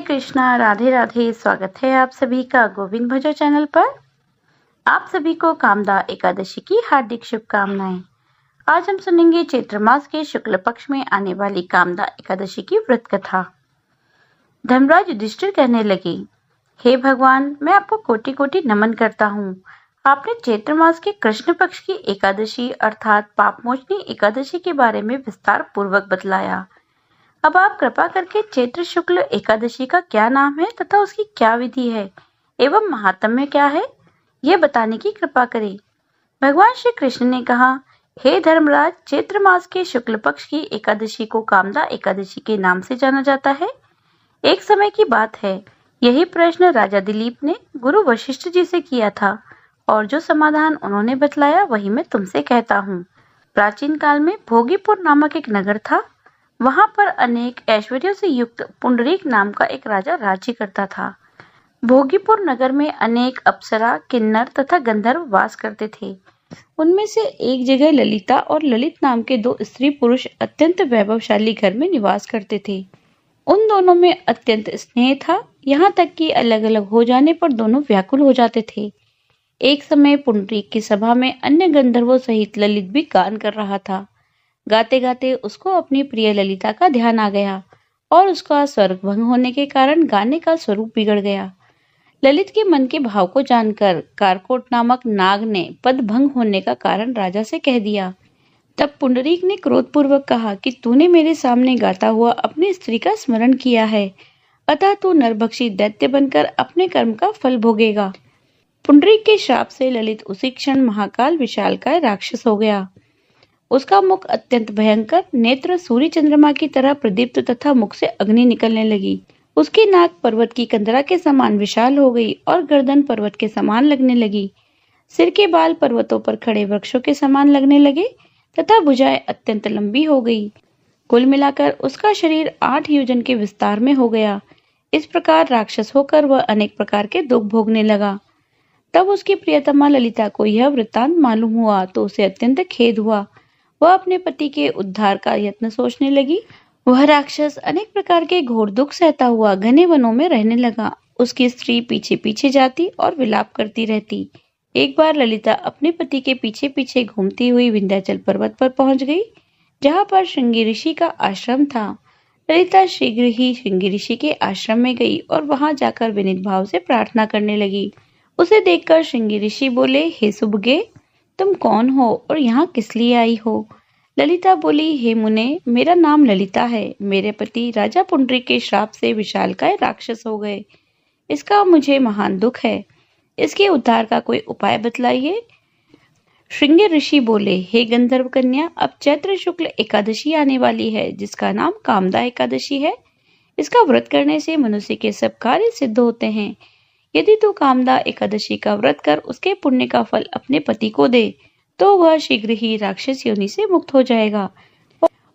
कृष्णा, राधे राधे। स्वागत है आप सभी का गोविंद भजो चैनल पर। आप सभी को कामदा एकादशी की हार्दिक शुभकामनाएं। आज हम सुनेंगे चैत्र मास के शुक्ल पक्ष में आने वाली कामदा एकादशी की व्रत कथा। धर्मराज युधिष्ठिर कहने लगे, हे भगवान, मैं आपको कोटि कोटि नमन करता हूँ। आपने चैत्र मास के कृष्ण पक्ष की एकादशी अर्थात पापमोचनी एकादशी के बारे में विस्तार पूर्वक बतलाया। अब आप कृपा करके चैत्र शुक्ल एकादशी का क्या नाम है तथा उसकी क्या विधि है एवं महात्म्य क्या है, यह बताने की कृपा करें। भगवान श्री कृष्ण ने कहा, हे धर्मराज, चैत्र मास के शुक्ल पक्ष की एकादशी को कामदा एकादशी के नाम से जाना जाता है। एक समय की बात है, यही प्रश्न राजा दिलीप ने गुरु वशिष्ठ जी से किया था और जो समाधान उन्होंने बतलाया वही मैं तुमसे कहता हूँ। प्राचीन काल में भोगीपुर नामक एक नगर था। वहां पर अनेक ऐश्वर्यों से युक्त पुंडरीक नाम का एक राजा राज्य करता था। भोगीपुर नगर में अनेक अप्सरा, किन्नर तथा गंधर्व वास करते थे। उनमें से एक जगह ललिता और ललित नाम के दो स्त्री पुरुष अत्यंत वैभवशाली घर में निवास करते थे। उन दोनों में अत्यंत स्नेह था, यहाँ तक कि अलग अलग हो जाने पर दोनों व्याकुल हो जाते थे। एक समय पुंडरीक की सभा में अन्य गंधर्वों सहित ललित भी गान कर रहा था। गाते गाते उसको अपनी प्रिय ललिता का ध्यान आ गया और उसका स्वर्ग भंग होने के कारण गाने का स्वरूप बिगड़ गया। ललित के मन के भाव को जानकर कारकोट नामक नाग ने पद भंग होने का कारण राजा से कह दिया। तब पुंडरीक ने क्रोधपूर्वक कहा कि तूने मेरे सामने गाता हुआ अपनी स्त्री का स्मरण किया है, अतः तू नरभक्षी दैत्य बनकर अपने कर्म का फल भोगेगा। पुंडरीक के श्राप से ललित उसी क्षण महाकाल विशालकाय राक्षस हो गया। उसका मुख अत्यंत भयंकर, नेत्र सूर्य चंद्रमा की तरह प्रदीप्त तथा मुख से अग्नि निकलने लगी। उसकी नाक पर्वत की कंदरा के समान विशाल हो गई और गर्दन पर्वत के समान लगने लगी। सिर के बाल पर्वतों पर खड़े वृक्षों के समान लगने लगे तथा भुजाएं अत्यंत लंबी हो गई। कुल मिलाकर उसका शरीर 8 योजन के विस्तार में हो गया। इस प्रकार राक्षस होकर वह अनेक प्रकार के दुख भोगने लगा। तब उसकी प्रियतमा ललिता को यह वृत्तांत मालूम हुआ तो उसे अत्यंत खेद हुआ। वह अपने पति के उद्धार का यत्न सोचने लगी। वह राक्षस अनेक प्रकार के घोर दुख सहता हुआ घने वनों में रहने लगा। उसकी स्त्री पीछे पीछे जाती और विलाप करती रहती। एक बार ललिता अपने पति के पीछे पीछे घूमती हुई विंध्याचल पर्वत पर पहुंच गई, जहां पर श्रृंगी ऋषि का आश्रम था। ललिता शीघ्र ही श्रृंगी ऋषि के आश्रम में गई और वहां जाकर विनीत भाव से प्रार्थना करने लगी। उसे देखकर श्रृंगी ऋषि बोले, हे सुभगे, तुम कौन हो और यहाँ किस लिए आई हो? ललिता बोली, हे मुने, मेरा नाम ललिता है। मेरे पति राजा पुंडरीक के श्राप से विशालकाय राक्षस हो गए। इसका मुझे महान दुख है। इसके उद्धार का कोई उपाय बतलाइए। श्रृंगी ऋषि बोले, हे गंधर्व कन्या, अब चैत्र शुक्ल एकादशी आने वाली है, जिसका नाम कामदा एकादशी है। इसका व्रत करने से मनुष्य के सब कार्य सिद्ध होते हैं। यदि तू कामदा एकादशी का व्रत कर उसके पुण्य का फल अपने पति को दे तो वह शीघ्र ही राक्षस योनि से मुक्त हो जाएगा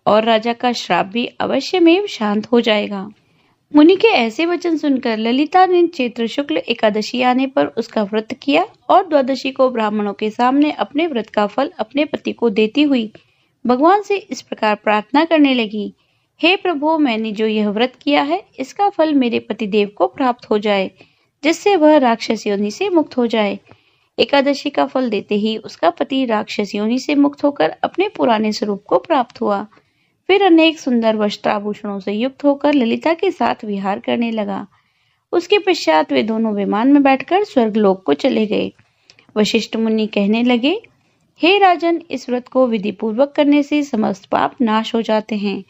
और राजा का श्राप भी अवश्य में शांत हो जाएगा। मुनि के ऐसे वचन सुनकर ललिता ने चैत्र शुक्ल एकादशी आने पर उसका व्रत किया और द्वादशी को ब्राह्मणों के सामने अपने व्रत का फल अपने पति को देती हुई भगवान से इस प्रकार प्रार्थना करने लगी, हे प्रभु, मैंने जो यह व्रत किया है इसका फल मेरे पतिदेव को प्राप्त हो जाए, जिससे वह राक्षस योनि से मुक्त हो जाए। एकादशी का फल देते ही उसका पति राक्षस योनि से मुक्त होकर अपने पुराने स्वरूप को प्राप्त हुआ। फिर अनेक सुंदर वस्त्राभूषणों से युक्त होकर ललिता के साथ विहार करने लगा। उसके पश्चात वे दोनों विमान में बैठकर स्वर्गलोक को चले गए। वशिष्ठ मुनि कहने लगे, हे राजन, इस व्रत को विधि पूर्वक करने से समस्त पाप नाश हो जाते हैं।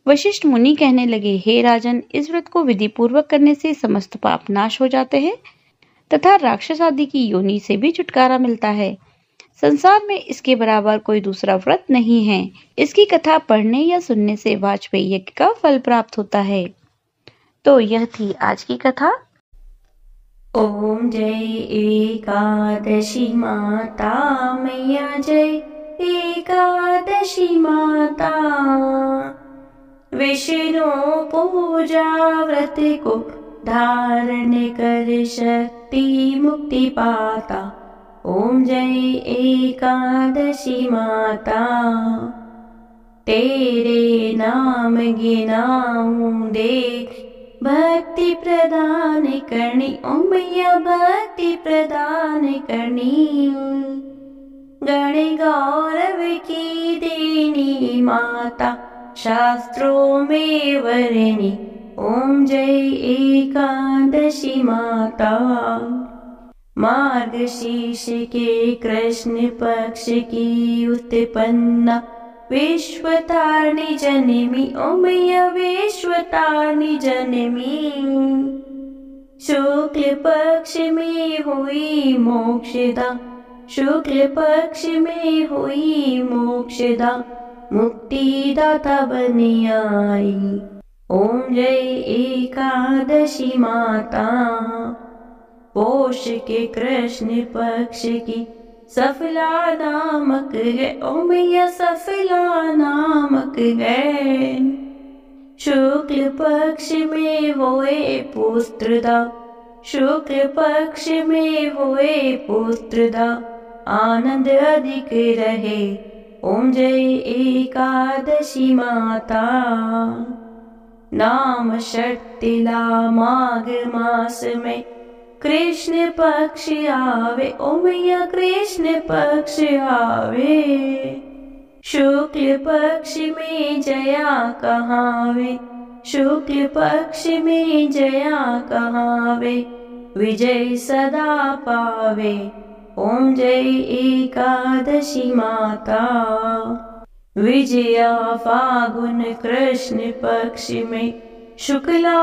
वशिष्ठ मुनि कहने लगे, हे राजन, इस व्रत को विधि पूर्वक करने से समस्त पाप नाश हो जाते हैं तथा राक्षस आदि की योनि से भी छुटकारा मिलता है। संसार में इसके बराबर कोई दूसरा व्रत नहीं है। इसकी कथा पढ़ने या सुनने से वाजपेयी यज्ञ का फल प्राप्त होता है। तो यह थी आज की कथा। ओम जय एकादशी माता मैया, जय एकादशी माता। विष्णु पूजा व्रत को धारण कर शक्ति मुक्ति पाता। ओम जय एकादशी माता। तेरे नाम गिनाऊं देख भक्ति प्रदान करनी, ओ मैया भक्ति प्रदान करनी। गण गौरव की देनी माता, शास्त्रों में वरनी, ओम जय एकादशी माता। मार्गशीर्ष के कृष्ण पक्ष की उत्पन्ना, विश्वतारिणी जननी, ओ मैया विश्वतारिणी जननी। शुक्ल पक्ष में हुई मोक्षदा, शुक्ल पक्ष में हुई मोक्षदा, मुक्तिदाता बनी आई, ओम जय एकादशी माता। पोष के कृष्ण पक्ष की सफला नामक है, ओ मैया सफला नामक है। शुक्ल पक्ष में हुए पुत्रदा, शुक्ल पक्ष में हुए पुत्रदा, आनंद अधिक रहे, ओम जय एकादशी माता। नाम षट्तिला माघ मास में कृष्ण पक्ष आवे, ओ मैया कृष्ण पक्ष आवे। शुक्ल पक्ष में जया कहावे, शुक्ल पक्ष में जया कहावे, विजय सदा पावे, ओम जय एकादशी माता। विजया फागुन कृष्ण पक्ष में शुक्ला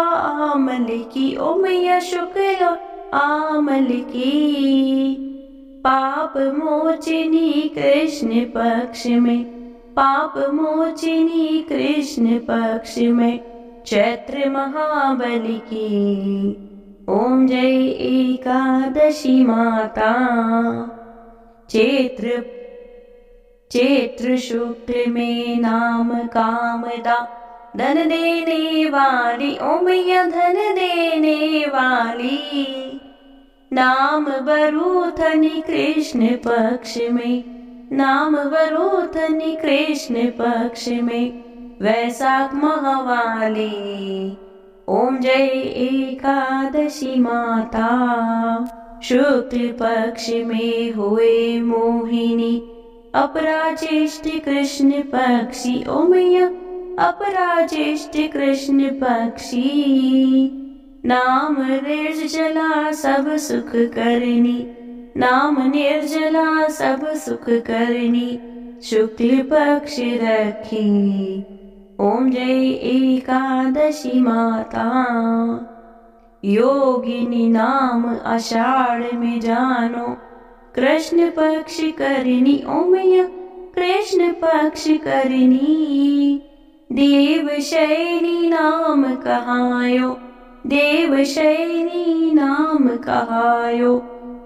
आमल की, ओ मैया शुक्ला आमल की। पाप मोचिनी कृष्ण पक्ष में, पाप मोचिनी कृष्ण पक्ष में, चैत्र महाबली की, ओम जय एकादशी माता। चैत्र शुक्ल में नाम कामदा, धन देने वाली, ओ मैया धन देने वाली। नाम वरूथनी कृष्ण पक्ष में, नाम वरूथनी कृष्ण पक्ष में, वैशाख महावाली, ओम जय एकादशी माता। शुक्ल पक्ष में हुए मोहिनी, अपराज्येष्ठ कृष्ण पक्षी, ओ मैया अपराज्येष्ठ कृष्ण पक्षी। नाम निर्जला सब सुख करनी, नाम निर्जला सब सुख करनी, शुक्ल पक्ष रखी, ओम जय एकादशी माता। योगिनी नाम आषाढ़ में जानो, कृष्ण पक्ष करनी, ओ मैया कृष्ण पक्ष करनी। देवशयनी नाम कहायो, देवशयनी नाम कहायो,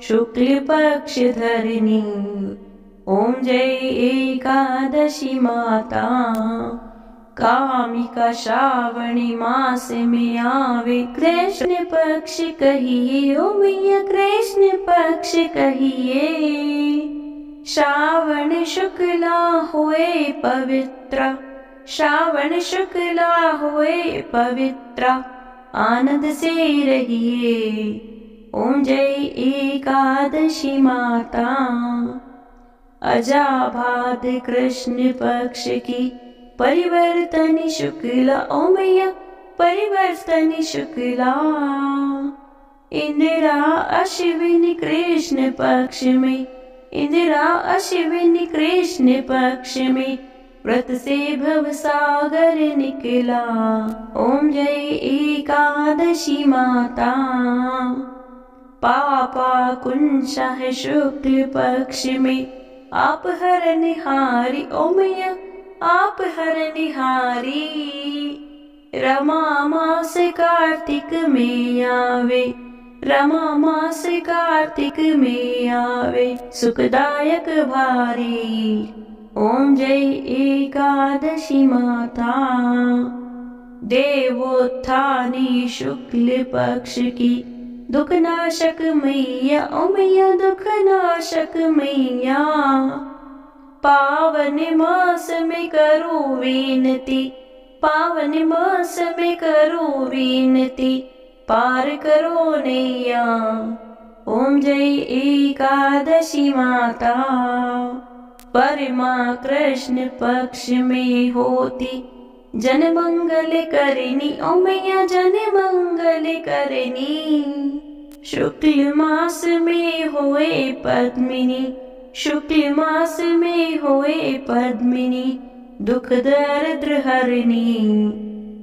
शुक्ल पक्ष धरनी, ओम जय एकादशी माता। कामिका श्रावणी मास में आवे, कृष्ण पक्ष कहिए, ओ मैया कृष्ण पक्ष कहिए। श्रावण शुक्ला हुए पवित्र, श्रावण शुक्ला हुए पवित्र, आनंद से रहिए, ओम जय एकादशी माता। अजाभाद कृष्ण पक्ष की परिवर्तनी शुक्ला, ओ मैया परिवर्तनी शुक्ला। इंदिरा अश्विनी कृष्ण पक्ष में, इंदिरा अश्विनी कृष्ण पक्ष में, व्रत से भव सागर निकला, ओम जय एकादशी माता। पापा कुंशा है शुक्ल पक्ष में, आप हरनिहारी, ओ मैया आप हरनिहारी। रमा मास कार्तिक में आवे, रमा मास कार्तिक में आवे, सुखदायक भारी, ओम जय एकादशी माता। देवोत्थानी शुक्ल पक्ष की दुखनाशक मैया, ओ मैया दुखनाशक मैया। पावन मास में करो विनती, पावन मास में करो विनती, पार करो नैया। ओम जय एकादशी माता। परमा कृष्ण पक्ष में होती, जन मंगल करनी। ओ मैया जन मंगल करनी। शुक्ल मास में होए पद्मिनी, शुक्ल मास में होए पद्मिनी, दुख दरिद्र हरनी।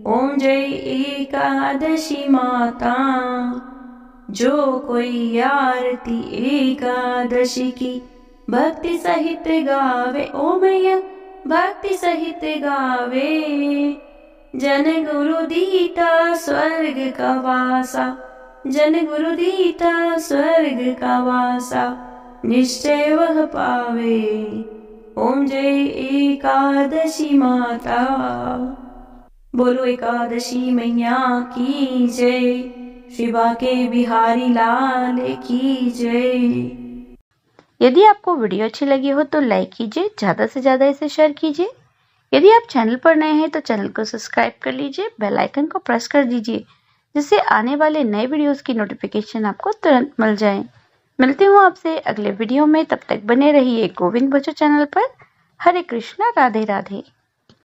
ओम जय एकादशी माता। जो कोई आरती एकादशी की, भक्ति सहित गावे। ओ मैया भक्ति सहित गावे। जन गुरु दीता स्वर्ग का वासा, जन गुरु दीता स्वर्ग का वासा, निश्चय वह पावे। ओम जय एकादशी माता। बोलो एकादशी मैया की जय। श्री बांके बिहारी लाल की जय। यदि आपको वीडियो अच्छी लगी हो तो लाइक कीजिए, ज़्यादा से ज़्यादा इसे शेयर कीजिए। यदि आप चैनल पर नए हैं तो चैनल को सब्सक्राइब कर लीजिए, बेल आइकन को प्रेस कर दीजिए, जिससे आने वाले नए वीडियोस की नोटिफिकेशन आपको तुरंत मिल जाए। मिलती हूँ आपसे अगले वीडियो में, तब तक बने रहिए गोविंद भजो चैनल पर। हरे कृष्णा, राधे राधे।